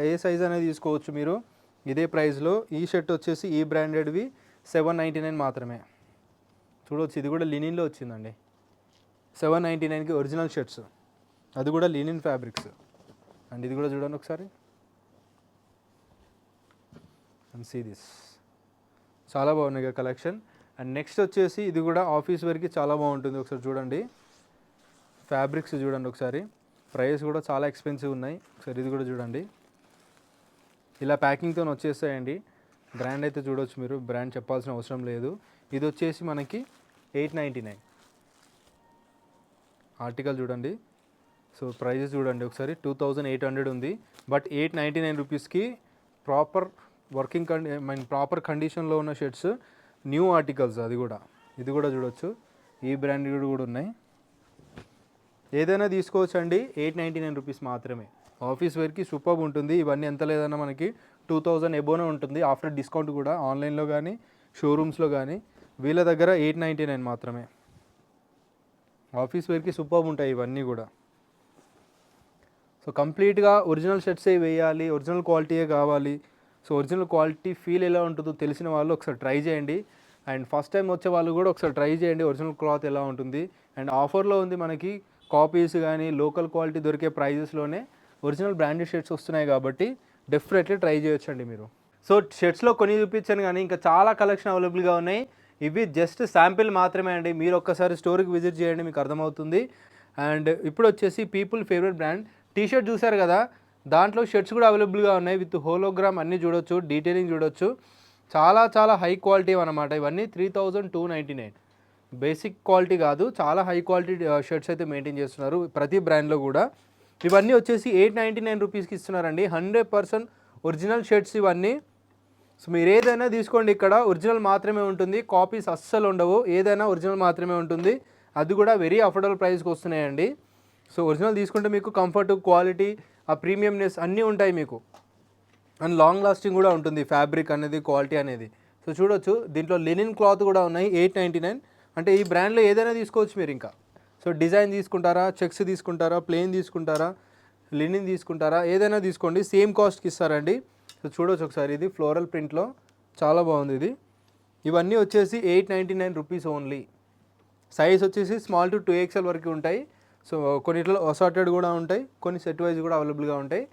ఏ సైజ్ అనేది తీసుకోవచ్చు మీరు ఇదే ప్రైస్లో. ఈ షర్ట్ వచ్చేసి ఈ బ్రాండెడ్వి 799 మాత్రమే. చూడవచ్చు, ఇది కూడా లినిన్లో వచ్చిందండి. 799కి ఒరిజినల్ షర్ట్స్, అది కూడా లినిన్ ఫ్యాబ్రిక్స్. అండ్ ఇది కూడా చూడండి ఒకసారి, అండ్ సీ దిస్, చాలా బాగున్నాయి కలెక్షన్. అండ్ నెక్స్ట్ వచ్చేసి ఇది కూడా ఆఫీస్ వరకు చాలా బాగుంటుంది. ఒకసారి చూడండి, ఫ్యాబ్రిక్స్ చూడండి ఒకసారి, ప్రైస్ కూడా చాలా ఎక్స్పెన్సివ్ ఉన్నాయి. ఒకసారి ఇది కూడా చూడండి, ఇలా ప్యాకింగ్తో వచ్చేస్తాయండి. బ్రాండ్ అయితే చూడవచ్చు మీరు, బ్రాండ్ చెప్పాల్సిన అవసరం లేదు. ఇది వచ్చేసి మనకి 899 ఆర్టికల్ చూడండి. సో ప్రైజెస్ చూడండి ఒకసారి, 2800 ఉంది. బట్ 899 రూపీస్కి ప్రాపర్ వర్కింగ్ ప్రాపర్ కండిషన్లో ఉన్న షర్ట్స్, న్యూ ఆర్టికల్స్. అది కూడా, ఇది కూడా చూడొచ్చు, ఈ బ్రాండ్ కూడా ఉన్నాయి. ఏదైనా తీసుకోవచ్చు అండి, 899 రూపీస్ మాత్రమే. ఆఫీస్ వేర్కి సూపర్బ్ ఉంటుంది. ఇవన్నీ ఎంత లేదన్నా మనకి 2000 ఎబోనే ఉంటుంది ఆఫ్టర్ డిస్కౌంట్ కూడా. ఆన్లైన్లో కానీ షోరూమ్స్లో కానీ వీళ్ళ దగ్గర 899 మాత్రమే. ఆఫీస్ వేర్కి సూపర్బ్ ఉంటాయి ఇవన్నీ కూడా. సో కంప్లీట్గా ఒరిజినల్ షర్ట్సే వేయాలి, ఒరిజినల్ క్వాలిటీయే కావాలి. సో ఒరిజినల్ క్వాలిటీ ఫీల్ ఎలా ఉంటుందో తెలిసిన వాళ్ళు ఒకసారి ట్రై చేయండి. అండ్ ఫస్ట్ టైం వచ్చే వాళ్ళు కూడా ఒకసారి ట్రై చేయండి, ఒరిజినల్ క్లాత్ ఎలా ఉంటుంది. అండ్ ఆఫర్లో ఉంది మనకి, కాపీస్ కానీ లోకల్ క్వాలిటీ దొరికే ప్రైజెస్లోనే ఒరిజినల్ బ్రాండెడ్ షర్ట్స్ వస్తున్నాయి కాబట్టి డెఫినెట్లీ ట్రై చేయొచ్చండి మీరు. సో షర్ట్స్లో కొన్ని చూపించాను కానీ ఇంకా చాలా కలెక్షన్ అవైలబుల్గా ఉన్నాయి. ఇవి జస్ట్ శాంపిల్ మాత్రమే అండి. మీరు ఒక్కసారి స్టోర్కి విజిట్ చేయండి, మీకు అర్థమవుతుంది. అండ్ ఇప్పుడు వచ్చేసి పీపుల్ ఫేవరెట్ బ్రాండ్ టీషర్ట్ చూసారు కదా, దాంట్లో షర్ట్స్ కూడా అవైలబుల్గా ఉన్నాయి. విత్ హోలోగ్రామ్ అన్నీ చూడొచ్చు, డీటెయిలింగ్ చూడొచ్చు. చాలా చాలా హై క్వాలిటీ అనమాట ఇవన్నీ. 3299 బేసిక్ క్వాలిటీ కాదు, చాలా హై క్వాలిటీ షర్ట్స్ అయితే మెయింటైన్ చేస్తున్నారు ప్రతి బ్రాండ్లో కూడా. ఇవన్నీ వచ్చేసి 899 రూపీస్కి ఇస్తున్నారండి. 100% ఒరిజినల్ షర్ట్స్ ఇవన్నీ. సో మీరు ఏదైనా తీసుకోండి, ఇక్కడ ఒరిజినల్ మాత్రమే ఉంటుంది, కాపీస్ అస్సలు ఉండవు. ఏదైనా ఒరిజినల్ మాత్రమే ఉంటుంది, అది కూడా వెరీ అఫోర్డబుల్ ప్రైస్కి వస్తున్నాయండి. సో ఒరిజినల్ తీసుకుంటే మీకు కంఫర్ట్, క్వాలిటీ, ఆ ప్రీమియంనెస్ అన్నీ ఉంటాయి మీకు. అండ్ లాంగ్ లాస్టింగ్ కూడా ఉంటుంది ఫ్యాబ్రిక్ అనేది, క్వాలిటీ అనేది. సో చూడొచ్చు, దీంట్లో లినిన్ క్లాత్ కూడా ఉన్నాయి. 899 అంటే ఈ బ్రాండ్లో ఏదైనా తీసుకోవచ్చు మీరు. ఇంకా సో డిజైన్ తీసుకుంటారా, చెక్స్ తీసుకుంటారా, ప్లెయిన్ తీసుకుంటారా, లినిన్ తీసుకుంటారా, ఏదైనా తీసుకోండి, సేమ్ కాస్ట్కి ఇస్తారండి. సో చూడవచ్చు ఒకసారి, ఇది ఫ్లోరల్ ప్రింట్లో చాలా బాగుంది ఇది. ఇవన్నీ వచ్చేసి 899 రూపీస్ ఓన్లీ. సైజ్ వచ్చేసి స్మాల్ టు 2XL వరకు ఉంటాయి. సో కొన్నిట్లో అసార్టెడ్ కూడా ఉంటాయి, కొన్ని సెట్ వైజ్ కూడా అవైలబుల్గా ఉంటాయి.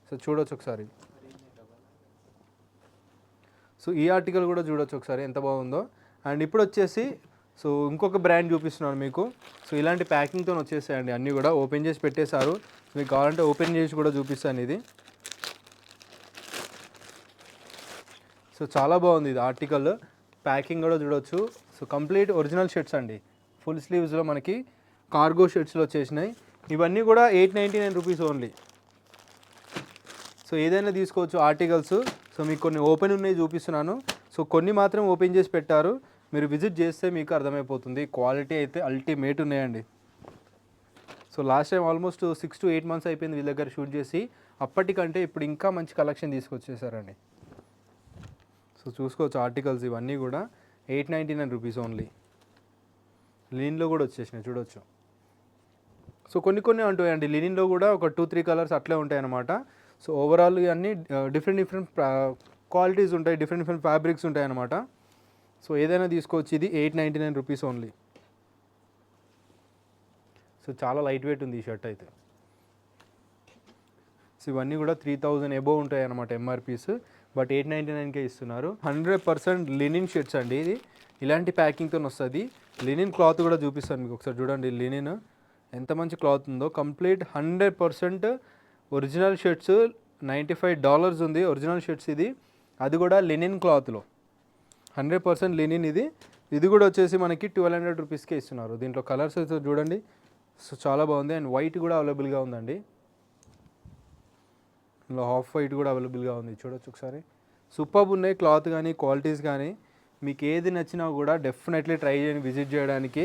సో చూడవచ్చు ఒకసారి. సో ఈ ఆర్టికల్ కూడా చూడవచ్చు ఒకసారి ఎంత బాగుందో. అండ్ ఇప్పుడు వచ్చేసి సో ఇంకొక బ్రాండ్ చూపిస్తున్నాను మీకు. సో ఇలాంటి ప్యాకింగ్తో వచ్చేసాయండి, అన్నీ కూడా ఓపెన్ చేసి పెట్టేశారు. మీకు కావాలంటే ఓపెన్ చేసి కూడా చూపిస్తాను ఇది. సో చాలా బాగుంది ఇది ఆర్టికల్, ప్యాకింగ్ కూడా చూడవచ్చు. సో కంప్లీట్ ఒరిజినల్ షర్ట్స్ అండి, ఫుల్ స్లీవ్స్లో మనకి కార్గో షర్ట్స్లో వచ్చేసినాయి. ఇవన్నీ కూడా 899 రూపీస్ ఓన్లీ. సో ఏదైనా తీసుకోవచ్చు ఆర్టికల్స్. సో మీకు కొన్ని ఓపెన్ ఉన్నాయి చూపిస్తున్నాను. సో కొన్ని మాత్రం ఓపెన్ చేసి పెట్టారు, మీరు విజిట్ చేస్తే మీకు అర్థమైపోతుంది. క్వాలిటీ అయితే అల్టిమేట్ ఉన్నాయండి. So last time almost 6 to 8 months అయిపోయింది వీళ్ళ దగ్గర షూట్ చేసి. అప్పటికంటే ఇప్పుడు ఇంకా మంచి కలెక్షన్ తీసుకొచ్చేసారండి. సో చూసుకోవచ్చు ఆర్టికల్స్ ఇవన్నీ కూడా 899 రూపీస్ ఓన్లీ. లినిన్లో కూడా వచ్చేసినాయి చూడవచ్చు. సో కొన్ని ఉంటాయండి లినిన్లో కూడా, ఒక 2-3 కలర్స్ అట్లే ఉంటాయి అన్నమాట. సో ఓవరాల్ అన్నీ డిఫరెంట్ క్వాలిటీస్ ఉంటాయి, డిఫరెంట్ ఫ్యాబ్రిక్స్ ఉంటాయి అన్నమాట. సో ఏదైనా తీసుకోవచ్చు. ఇది 899 రూపీస్ ఓన్లీ. సో చాలా లైట్ వెయిట్ ఉంది ఈ షర్ట్ అయితే. సో ఇవన్నీ కూడా 3000 ఎబోవ్ ఉంటాయి అన్నమాట ఎంఆర్పీస్. బట్ 899కే ఇస్తున్నారు. 100% లినిన్ షర్ట్స్ అండి ఇది. ఇలాంటి ప్యాకింగ్తో వస్తుంది. లినిన్ క్లాత్ కూడా చూపిస్తాను మీకు ఒకసారి చూడండి. లినిన్ ఎంత మంచి క్లాత్ ఉందో. కంప్లీట్ 100% ఒరిజినల్ షర్ట్స్ $95 ఉంది ఒరిజినల్ షర్ట్స్ ఇది. అది కూడా లినిన్ క్లాత్లో 100% లినిన్ ఇది. ఇది కూడా వచ్చేసి మనకి 1200 రూపీస్కే ఇస్తున్నారు. దీంట్లో కలర్స్ అయితే చూడండి, సో చాలా బాగుంది. అండ్ వైట్ కూడా అవైలబుల్గా ఉందండి. ఇందులో హాఫ్ వైట్ కూడా అవైలబుల్గా ఉంది, చూడొచ్చు ఒకసారి. సూపర్బ్ ఉన్నాయి క్లాత్ కానీ క్వాలిటీస్ కానీ. మీకు ఏది నచ్చినా కూడా డెఫినెట్లీ ట్రై చేయండి విజిట్ చేయడానికి.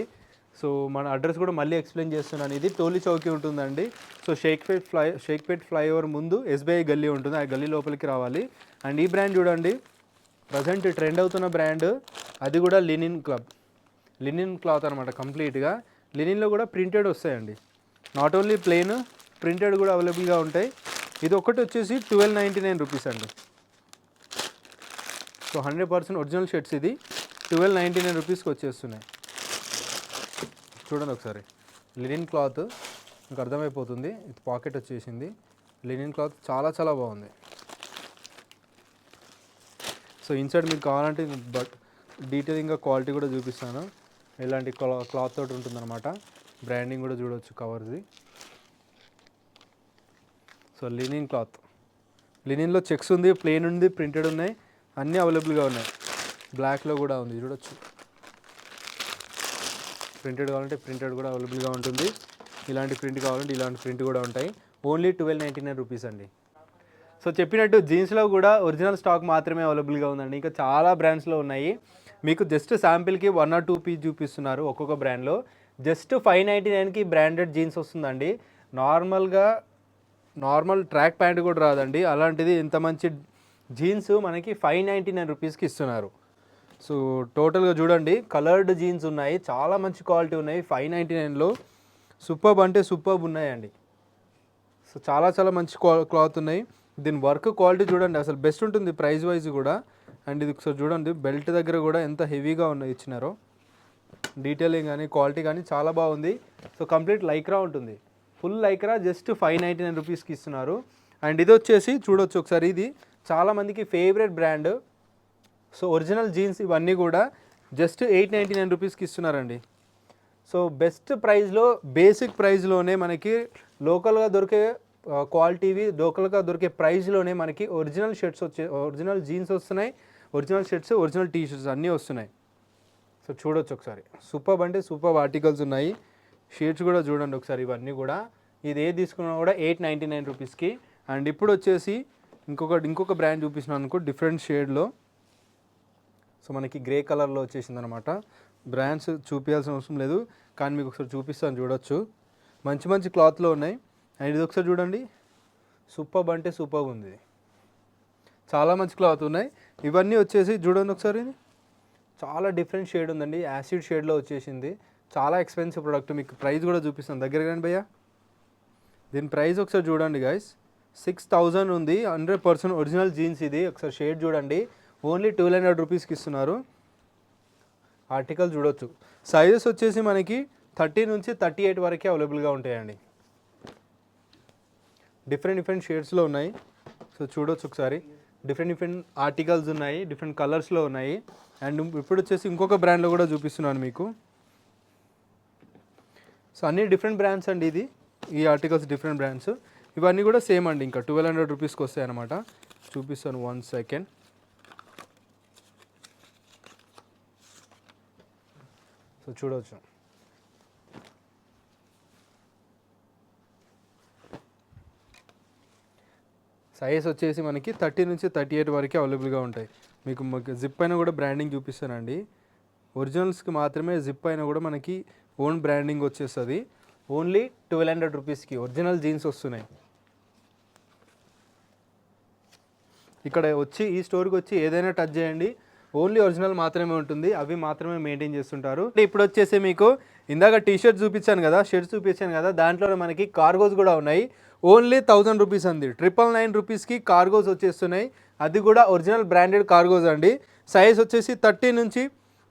సో మన అడ్రస్ కూడా మళ్ళీ ఎక్స్ప్లెయిన్ చేస్తున్నాను. ఇది టోలీ చౌకీ ఉంటుందండి. సో షేక్పేట్ ఫ్లైఓవర్ ముందు ఎస్బీఐ గల్లీ ఉంటుంది, ఆ గల్లీ లోపలికి రావాలి. అండ్ ఈ బ్రాండ్ చూడండి, ప్రజెంట్ ట్రెండ్ అవుతున్న బ్రాండ్, అది కూడా లినిన్ క్లాత్ అనమాట కంప్లీట్గా. లినిన్లో కూడా ప్రింటెడ్ వస్తాయండి, నాట్ ఓన్లీ ప్లెయిన్, ప్రింటెడ్ కూడా అవైలబుల్గా ఉంటాయి. ఇది ఒకటి వచ్చేసి 1299 రూపీస్ అండి. సో 100% ఒరిజినల్ షర్ట్స్ ఇది 1299 రూపీస్కి వచ్చేస్తున్నాయి. చూడండి ఒకసారి, లినిన్ క్లాత్ మీకు అర్థమైపోతుంది. ఇది పాకెట్ వచ్చేసింది, లినిన్ క్లాత్ చాలా చాలా బాగుంది. సో ఇన్సైడ్ మీకు కావాలంటే డీటెయిలింగ్గా క్వాలిటీ కూడా చూపిస్తాను, ఎలాంటి క్లాత్ తోటి ఉంటుందన్నమాట. బ్రాండింగ్ కూడా చూడవచ్చు కవర్ది. సో లినిన్ క్లాత్, లినిన్లో చెక్స్ ఉంది, ప్లెయిన్ ఉంది, ప్రింటెడ్ ఉన్నాయి, అన్నీ అవైలబుల్గా ఉన్నాయి. బ్లాక్లో కూడా ఉంది, చూడొచ్చు. ప్రింటెడ్ కావాలంటే ప్రింటెడ్ కూడా అవైలబుల్గా ఉంటుంది, ఇలాంటి ప్రింట్ కావాలంటే ఇలాంటి ప్రింట్ కూడా ఉంటాయి. ఓన్లీ 1299 రూపీస్ అండి. సో చెప్పినట్టు జీన్స్లో కూడా ఒరిజినల్ స్టాక్ మాత్రమే అవైలబుల్గా ఉందండి. ఇంకా చాలా బ్రాండ్స్లో ఉన్నాయి. మీకు జస్ట్ శాంపిల్కి 1 or 2 పీస్ చూపిస్తున్నారు ఒక్కొక్క బ్రాండ్లో. జస్ట్ 599కి బ్రాండెడ్ జీన్స్ వస్తుందండి. నార్మల్ ట్రాక్ ప్యాంట్ కూడా రాదండి. అలాంటిది ఇంత మంచి జీన్స్ మనకి 599 రూపీస్కి ఇస్తున్నారు. సో టోటల్గా చూడండి, కలర్డ్ జీన్స్ ఉన్నాయి, చాలా మంచి క్వాలిటీ ఉన్నాయి 599లో. సూపర్బ్ అంటే సూపర్బ్ ఉన్నాయండి. సో చాలా చాలా మంచి క్లాత్ ఉన్నాయి. దీని వర్క్ క్వాలిటీ చూడండి, అసలు బెస్ట్ ఉంటుంది ప్రైస్ వైజ్ కూడా. అండ్ ఇది ఒకసారి చూడండి, బెల్ట్ దగ్గర కూడా ఎంత హెవీగా ఉన్నాయి ఇచ్చినారో. డీటెయిలింగ్ కానీ క్వాలిటీ కానీ చాలా బాగుంది. సో కంప్లీట్ లైక్రా ఉంటుంది, ఫుల్ లైక్రా, జస్ట్ 599 రూపీస్కి ఇస్తున్నారు. అండ్ ఇది వచ్చేసి చూడొచ్చు ఒకసారి, ఇది చాలామందికి favourite brand. So original jeans ఇవన్నీ కూడా జస్ట్ 899 రూపీస్కి ఇస్తున్నారండి. సో బెస్ట్ ప్రైస్లో, బేసిక్ ప్రైస్లోనే మనకి లోకల్గా దొరికే క్వాలిటీవి, లోకల్గా దొరికే ప్రైస్లోనే మనకి ఒరిజినల్ షర్ట్స్ ఒరిజినల్ జీన్స్ వస్తున్నాయి, original shirts, original T shirts అన్నీ వస్తున్నాయి. సో చూడొచ్చు ఒకసారి, సూపర్బ్ అంటే సూపర్బ్ ఆర్టికల్స్ ఉన్నాయి. షర్ట్స్ కూడా చూడండి ఒకసారి, ఇవన్నీ కూడా ఇది ఏది తీసుకున్నా కూడా 899 రూపీస్కి. అండ్ ఇప్పుడు వచ్చేసి ఇంకొక బ్రాండ్ చూపిస్తున్నాను అనుకో, డిఫరెంట్ షేడ్లో. సో మనకి గ్రే కలర్లో వచ్చేసింది అనమాట. బ్రాండ్స్ చూపించాల్సిన అవసరం లేదు, కానీ మీకు ఒకసారి చూపిస్తాను, చూడొచ్చు. మంచి మంచి క్లాత్లో ఉన్నాయి. అండ్ ఇది ఒకసారి చూడండి, సూపర్బ్ అంటే సూపర్బ్ ఉంది, చాలా మంచి క్లాత్ ఉన్నాయి. ఇవన్నీ వచ్చేసి చూడండి ఒకసారి, చాలా డిఫరెంట్ షేడ్ ఉందండి, యాసిడ్ షేడ్లో వచ్చేసింది. చాలా ఎక్స్పెన్సివ్ ప్రోడక్ట్. మీకు ప్రైస్ కూడా చూపిస్తాను, దగ్గర కానీ భయ్యా. దీని ప్రైస్ ఒకసారి చూడండి గైస్, 6000 ఉంది. 100% ఒరిజినల్ జీన్స్ ఇది. ఒకసారి షేడ్ చూడండి, ఓన్లీ 1200 రూపీస్కి ఇస్తున్నారు. ఆర్టికల్ చూడొచ్చు. సైజెస్ వచ్చేసి మనకి 30 నుంచి 38 వరకే అవైలబుల్గా ఉంటాయండి. డిఫరెంట్ షేడ్స్లో ఉన్నాయి. సో చూడొచ్చు ఒకసారి, డిఫరెంట్ ఆర్టికల్స్ ఉన్నాయి, డిఫరెంట్ కలర్స్లో ఉన్నాయి. అండ్ ఇప్పుడు వచ్చేసి ఇంకొక బ్రాండ్లో కూడా చూపిస్తున్నాను మీకు. సో అన్ని డిఫరెంట్ బ్రాండ్స్ అండి. ఈ ఆర్టికల్స్ డిఫరెంట్ బ్రాండ్స్. ఇవన్నీ కూడా సేమ్ అండి, ఇంకా 1200 రూపీస్కి వస్తాయి అన్నమాట. చూపిస్తాను, 1 సెకండ్. సో చూడవచ్చు, సైజ్ వచ్చేసి మనకి 30 నుంచి 38 వరకే అవైలబుల్గా ఉంటాయి. మీకు జిప్ అయినా కూడా బ్రాండింగ్ చూపిస్తానండి. ఒరిజినల్స్కి మాత్రమే జిప్ అయినా కూడా మనకి ఓన్ బ్రాండింగ్ వచ్చేస్తుంది. ఓన్లీ 1200 రూపీస్కి ఒరిజినల్ జీన్స్ వస్తున్నాయి. ఇక్కడ వచ్చి ఈ స్టోర్కి వచ్చి ఏదైనా టచ్ చేయండి, ఓన్లీ ఒరిజినల్ మాత్రమే ఉంటుంది, అవి మాత్రమే మెయింటైన్ చేస్తుంటారు. ఇప్పుడు వచ్చేసి మీకు ఇందాక టీ-షర్ట్ చూపించాను కదా, షర్ట్స్ చూపించాను కదా, దాంట్లో మనకి కార్గోస్ కూడా ఉన్నాయి. ఓన్లీ 1000 రూపీస్ అండి, 999 రూపీస్కి కార్గోస్ వచ్చేస్తున్నాయి. అది కూడా ఒరిజినల్ బ్రాండెడ్ కార్గోస్ అండి. సైజ్ వచ్చేసి 30 నుంచి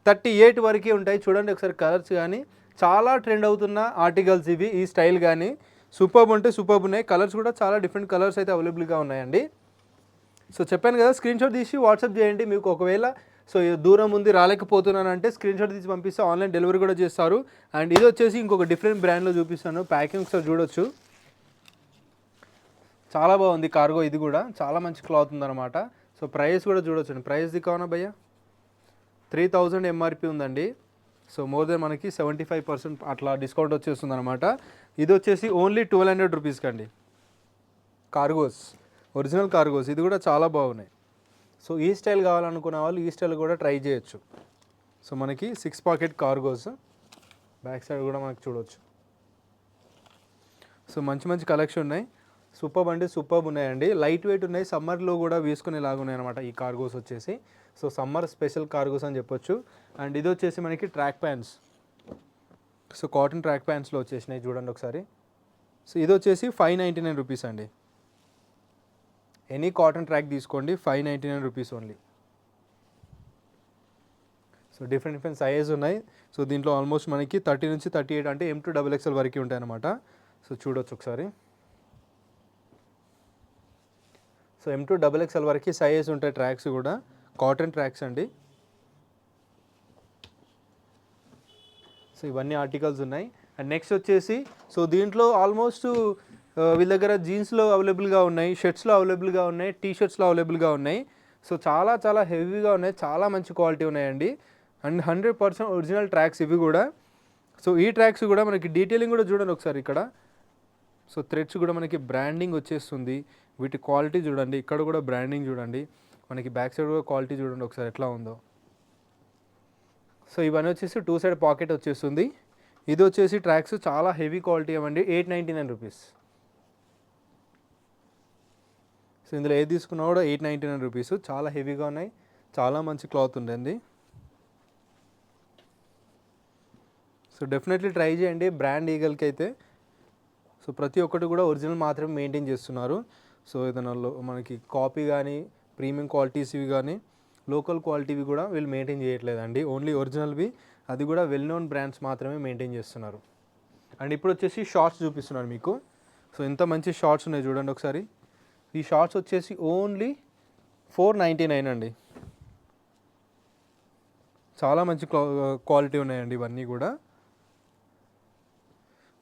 38 వరకు ఉంటాయి. చూడండి ఒకసారి కలర్స్ కానీ, చాలా ట్రెండ్ అవుతున్న ఆర్టికల్స్ ఇవి. ఈ స్టైల్ కానీ సూపర్బ్ అంటే సూపర్బ్ ఉన్నాయి. కలర్స్ కూడా చాలా డిఫరెంట్ కలర్స్ అయితే అవైలబుల్గా ఉన్నాయండి. సో చెప్పాను కదా, స్క్రీన్షాట్ తీసి వాట్సాప్ చేయండి. మీకు ఒకవేళ దూరం ఉంది రాలేకపోతున్నానంటే స్క్రీన్షాట్ తీసి పంపిస్తే ఆన్లైన్ డెలివరీ కూడా చేస్తారు. అండ్ ఇది వచ్చేసి ఇంకొక డిఫరెంట్ బ్రాండ్లో చూపిస్తాను. ప్యాకింగ్ ఒకసారి చూడొచ్చు, చాలా బాగుంది కార్గో, ఇది కూడా చాలా మంచి క్లాత్ ఉందన్నమాట. సో ప్రైస్ కూడా చూడొచ్చండి, ప్రైస్ దికానా భయ్య 3000 ఎంఆర్పి ఉందండి. సో మోర్ దెన్ మనకి 75% అట్లా డిస్కౌంట్ వచ్చేస్తుంది అనమాట. ఇది వచ్చేసి ఓన్లీ 1200 రూపీస్కి అండి. కార్గోస్, ఒరిజినల్ కార్గోస్, ఇది కూడా చాలా బాగున్నాయి. సో ఈ స్టైల్ కావాలనుకున్న వాళ్ళు ఈ స్టైల్ కూడా ట్రై చేయొచ్చు. సో మనకి 6 పాకెట్ కార్గోస్, బ్యాక్ సైడ్ కూడా మనకి చూడవచ్చు. సో మంచి మంచి కలెక్షన్ ఉన్నాయి, సూపర్ అంటే సూపర్ ఉన్నాయండి. లైట్ వెయిట్ ఉన్నాయి, సమ్మర్లో కూడా వేసుకునేలాగా ఉన్నాయి అనమాట ఈ కార్గోస్ వచ్చేసి. సో సమ్మర్ స్పెషల్ కార్గోస్ అని చెప్పొచ్చు. అండ్ ఇది వచ్చేసి మనకి track pants, so cotton track ప్యాంట్స్లో వచ్చేసినాయి చూడండి ఒకసారి. సో ఇది వచ్చేసి 599 రూపీస్ అండి. ఎనీ కాటన్ ట్రాక్ తీసుకోండి, 599 rupees only. So different sizes ఉన్నాయి. సో దీంట్లో ఆల్మోస్ట్ మనకి 30 నుంచి 38 అంటే M to XXL వరకు ఉంటాయి అనమాట. సో చూడొచ్చు ఒకసారి. సో M to XXL వరకు సైజెస్ ఉంటాయి ట్రాక్స్ కూడా, కాటన్ ట్రాక్స్ అండి. సో ఇవన్నీ ఆర్టికల్స్ ఉన్నాయి. అండ్ నెక్స్ట్ వచ్చేసి సో దీంట్లో ఆల్మోస్ట్ వీళ్ళ దగ్గర జీన్స్లో అవైలబుల్గా ఉన్నాయి, షర్ట్స్లో అవైలబుల్గా ఉన్నాయి, టీ షర్ట్స్లో అవైలబుల్గా ఉన్నాయి. సో చాలా చాలా హెవీగా ఉన్నాయి, చాలా మంచి క్వాలిటీ ఉన్నాయండి. అండ్ 100% ఒరిజినల్ ట్రాక్స్ ఇవి కూడా. సో ఈ ట్రాక్స్ కూడా మనకి డీటెయిలింగ్ కూడా చూడండి ఒకసారి ఇక్కడ. సో థ్రెడ్స్ కూడా మనకి బ్రాండింగ్ వచ్చేస్తుంది, వీటి క్వాలిటీ చూడండి, ఇక్కడ కూడా బ్రాండింగ్ చూడండి, మనకి బ్యాక్ సైడ్ కూడా క్వాలిటీ చూడండి ఒకసారి ఎట్లా ఉందో. సో ఇవన్నీ వచ్చేసి 2 సైడ్ పాకెట్ వచ్చేస్తుంది. ఇది వచ్చేసి ట్రాక్స్ చాలా హెవీ క్వాలిటీ ఇవ్వండి, 899 రూపీస్. సో ఇందులో ఏది తీసుకున్నా కూడా 899 రూపీస్. చాలా హెవీగా ఉన్నాయి, చాలా మంచి క్లాత్ ఉంటుంది. సో డెఫినెట్లీ ట్రై చేయండి బ్రాండ్ ఈగల్కి అయితే. సో ప్రతి ఒక్కటి కూడా ఒరిజినల్ మాత్రమే మెయింటైన్ చేస్తున్నారు. సో ఏదైనా మనకి కాపీ కానీ ప్రీమియం క్వాలిటీస్ ఇవి కానీ లోకల్ క్వాలిటీవి కూడా వీళ్ళు మెయింటైన్ చేయట్లేదండి, ఓన్లీ ఒరిజినల్వి, అది కూడా వెల్ నోన్ బ్రాండ్స్ మాత్రమే మెయింటైన్ చేస్తున్నారు. అండ్ ఇప్పుడు వచ్చేసి షార్ట్స్ చూపిస్తున్నాను మీకు. సో ఎంత మంచి షార్ట్స్ ఉన్నాయి చూడండి ఒకసారి. ఈ షార్ట్స్ వచ్చేసి ఓన్లీ 499 అండి. చాలా మంచి క్వాలిటీ ఉన్నాయండి ఇవన్నీ కూడా.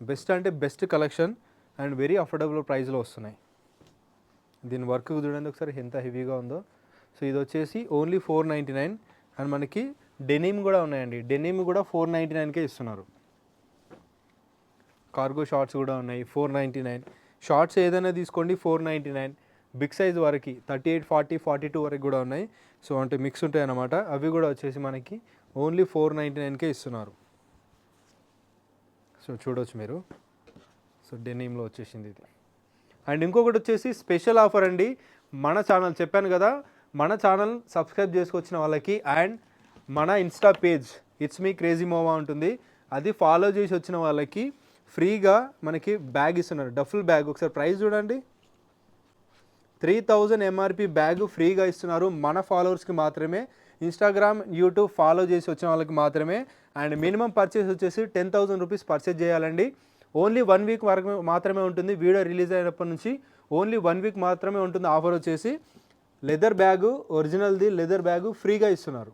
బెస్ట్ అంటే best collection and very affordable ప్రైస్లో వస్తున్నాయి. దీని వర్క్ చూడండి ఒకసారి ఎంత హెవీగా ఉందో. సో ఇది వచ్చేసి ఓన్లీ 499. అండ్ మనకి డెనిమ్ కూడా ఉన్నాయండి, డెనిమ్ కూడా 499కే ఇస్తున్నారు. కార్గో షార్ట్స్ కూడా ఉన్నాయి 499. షార్ట్స్ ఏదైనా తీసుకోండి 499. బిగ్ సైజ్ వరకు 38, 40, 42 వరకు కూడా ఉన్నాయి. సో అంటే మిక్స్ ఉంటాయి అన్నమాట. అవి కూడా వచ్చేసి మనకి ఓన్లీ 499కే ఇస్తున్నారు. సో చూడవచ్చు మీరు. సో డెనిమ్లో వచ్చేసింది ఇది. అండ్ ఇంకొకటి వచ్చేసి స్పెషల్ ఆఫర్ అండి. మన ఛానల్ చెప్పాను కదా, మన ఛానల్ సబ్స్క్రైబ్ చేసుకొచ్చిన వాళ్ళకి అండ్ మన Insta page it's me crazy మోవా ఉంటుంది, అది ఫాలో చేసి వచ్చిన వాళ్ళకి ఫ్రీగా మనకి బ్యాగ్ ఇస్తున్నారు, డఫుల్ బ్యాగ్. ఒకసారి ప్రైస్ చూడండి, 3000 ఎంఆర్పి బ్యాగ్ ఫ్రీగా ఇస్తున్నారు మన ఫాలోవర్స్కి మాత్రమే, ఇన్స్టాగ్రామ్ యూట్యూబ్ ఫాలో చేసి వచ్చిన వాళ్ళకి మాత్రమే. అండ్ మినిమం పర్చేస్ వచ్చేసి 10,000 రూపీస్ పర్చేస్ చేయాలండి. ఓన్లీ 1 వీక్ వరకు మాత్రమే ఉంటుంది, వీడియో రిలీజ్ అయినప్పటి నుంచి ఓన్లీ 1 వీక్ మాత్రమే ఉంటుంది ఆఫర్ వచ్చేసి. లెదర్ బ్యాగు, ఒరిజినల్ది లెదర్ బ్యాగు ఫ్రీగా ఇస్తున్నారు.